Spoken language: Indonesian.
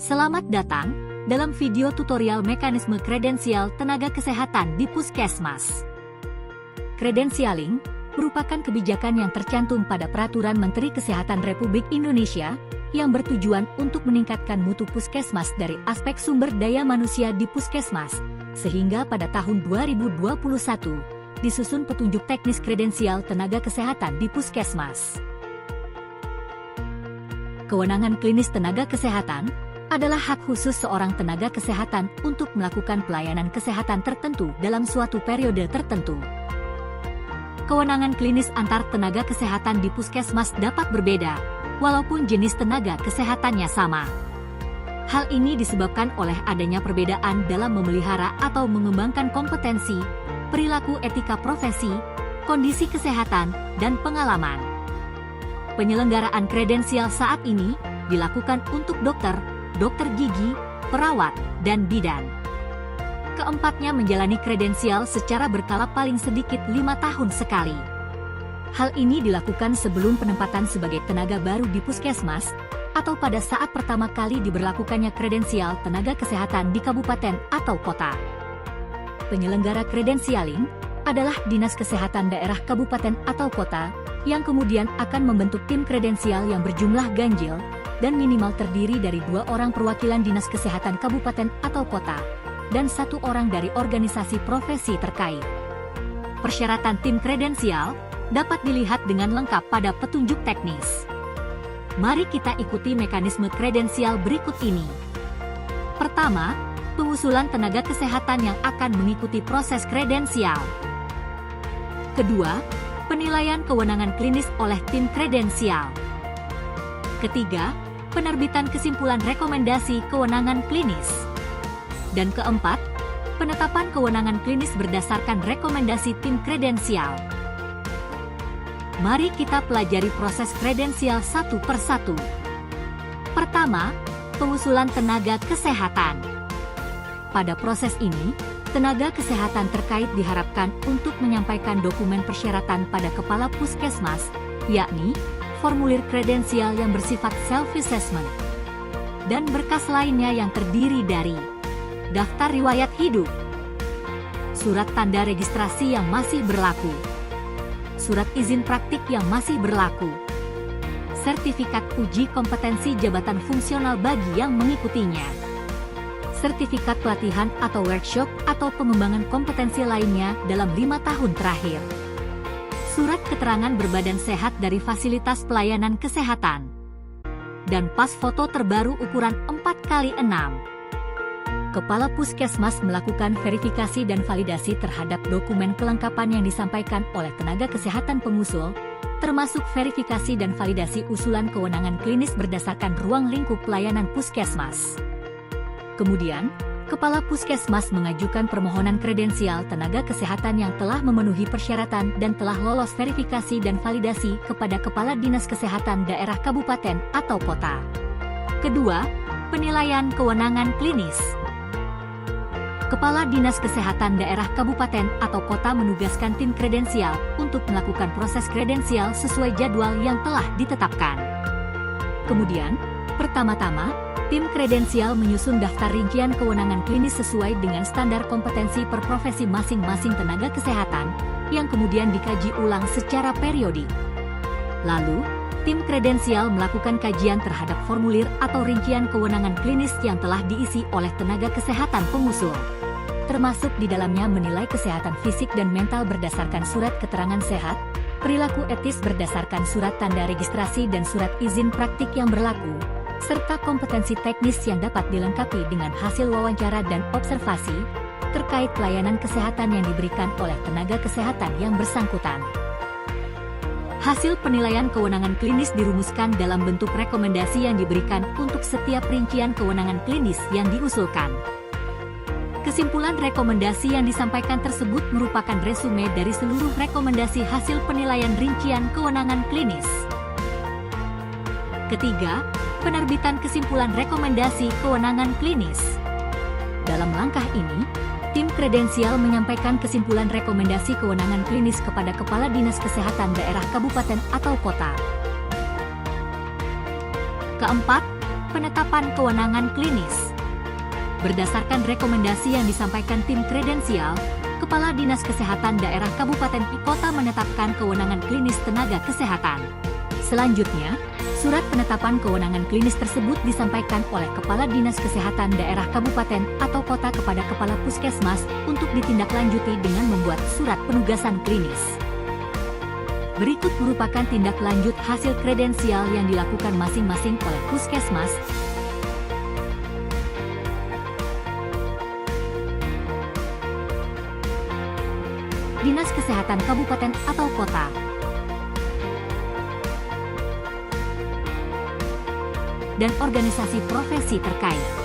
Selamat datang dalam video tutorial mekanisme kredensial tenaga kesehatan di Puskesmas. Kredensialing merupakan kebijakan yang tercantum pada Peraturan Menteri Kesehatan Republik Indonesia yang bertujuan untuk meningkatkan mutu puskesmas dari aspek sumber daya manusia di puskesmas, sehingga pada tahun 2021 disusun petunjuk teknis kredensial tenaga kesehatan di puskesmas. Kewenangan klinis tenaga kesehatan adalah hak khusus seorang tenaga kesehatan untuk melakukan pelayanan kesehatan tertentu dalam suatu periode tertentu. Kewenangan klinis antar tenaga kesehatan di puskesmas dapat berbeda, walaupun jenis tenaga kesehatannya sama. Hal ini disebabkan oleh adanya perbedaan dalam memelihara atau mengembangkan kompetensi, perilaku etika profesi, kondisi kesehatan, dan pengalaman. Penyelenggaraan kredensial saat ini dilakukan untuk dokter gigi, perawat, dan bidan. Keempatnya menjalani kredensial secara berkala paling sedikit 5 tahun sekali. Hal ini dilakukan sebelum penempatan sebagai tenaga baru di puskesmas, atau pada saat pertama kali diberlakukannya kredensial tenaga kesehatan di kabupaten atau kota. Penyelenggara kredensialing adalah Dinas Kesehatan daerah kabupaten atau kota, yang kemudian akan membentuk tim kredensial yang berjumlah ganjil, dan minimal terdiri dari 2 orang perwakilan Dinas Kesehatan Kabupaten atau Kota, dan 1 orang dari organisasi profesi terkait. Persyaratan tim kredensial dapat dilihat dengan lengkap pada petunjuk teknis. Mari kita ikuti mekanisme kredensial berikut ini. Pertama, pengusulan tenaga kesehatan yang akan mengikuti proses kredensial. Kedua, penilaian kewenangan klinis oleh tim kredensial. Ketiga, penerbitan kesimpulan rekomendasi kewenangan klinis. Dan keempat, penetapan kewenangan klinis berdasarkan rekomendasi tim kredensial. Mari kita pelajari proses kredensial satu persatu. Pertama, pengusulan tenaga kesehatan. Pada proses ini, tenaga kesehatan terkait diharapkan untuk menyampaikan dokumen persyaratan pada kepala puskesmas, yakni formulir kredensial yang bersifat self-assessment, dan berkas lainnya yang terdiri dari daftar riwayat hidup, surat tanda registrasi yang masih berlaku, surat izin praktik yang masih berlaku, sertifikat uji kompetensi jabatan fungsional bagi yang mengikutinya, sertifikat pelatihan atau workshop atau pengembangan kompetensi lainnya dalam 5 tahun terakhir, surat keterangan berbadan sehat dari fasilitas pelayanan kesehatan, dan pas foto terbaru ukuran 4x6. Kepala Puskesmas melakukan verifikasi dan validasi terhadap dokumen kelengkapan yang disampaikan oleh tenaga kesehatan pengusul, termasuk verifikasi dan validasi usulan kewenangan klinis berdasarkan ruang lingkup pelayanan puskesmas. Kemudian, Kepala Puskesmas mengajukan permohonan kredensial tenaga kesehatan yang telah memenuhi persyaratan dan telah lolos verifikasi dan validasi kepada Kepala Dinas Kesehatan daerah kabupaten atau kota. Kedua, penilaian kewenangan klinis. Kepala Dinas Kesehatan daerah kabupaten atau kota menugaskan tim kredensial untuk melakukan proses kredensial sesuai jadwal yang telah ditetapkan. Kemudian, pertama-tama, tim kredensial menyusun daftar rincian kewenangan klinis sesuai dengan standar kompetensi per profesi masing-masing tenaga kesehatan, yang kemudian dikaji ulang secara periodik. Lalu, tim kredensial melakukan kajian terhadap formulir atau rincian kewenangan klinis yang telah diisi oleh tenaga kesehatan pengusul, termasuk di dalamnya menilai kesehatan fisik dan mental berdasarkan surat keterangan sehat, perilaku etis berdasarkan surat tanda registrasi dan surat izin praktik yang berlaku, serta kompetensi teknis yang dapat dilengkapi dengan hasil wawancara dan observasi terkait pelayanan kesehatan yang diberikan oleh tenaga kesehatan yang bersangkutan. Hasil penilaian kewenangan klinis dirumuskan dalam bentuk rekomendasi yang diberikan untuk setiap rincian kewenangan klinis yang diusulkan. Kesimpulan rekomendasi yang disampaikan tersebut merupakan resume dari seluruh rekomendasi hasil penilaian rincian kewenangan klinis. Ketiga, penerbitan kesimpulan rekomendasi kewenangan klinis. Dalam langkah ini, tim kredensial menyampaikan kesimpulan rekomendasi kewenangan klinis kepada Kepala Dinas Kesehatan daerah kabupaten atau kota. Keempat, Penetapan kewenangan klinis. Berdasarkan rekomendasi yang disampaikan tim kredensial, Kepala Dinas Kesehatan Daerah Kabupaten Kota menetapkan kewenangan klinis tenaga kesehatan. Selanjutnya, surat penetapan kewenangan klinis tersebut disampaikan oleh Kepala Dinas Kesehatan Daerah Kabupaten atau Kota kepada Kepala Puskesmas untuk ditindaklanjuti dengan membuat surat penugasan klinis. Berikut merupakan tindak lanjut hasil kredensial yang dilakukan masing-masing oleh Puskesmas. Dinas Kesehatan Kabupaten atau Kota, dan organisasi profesi terkait.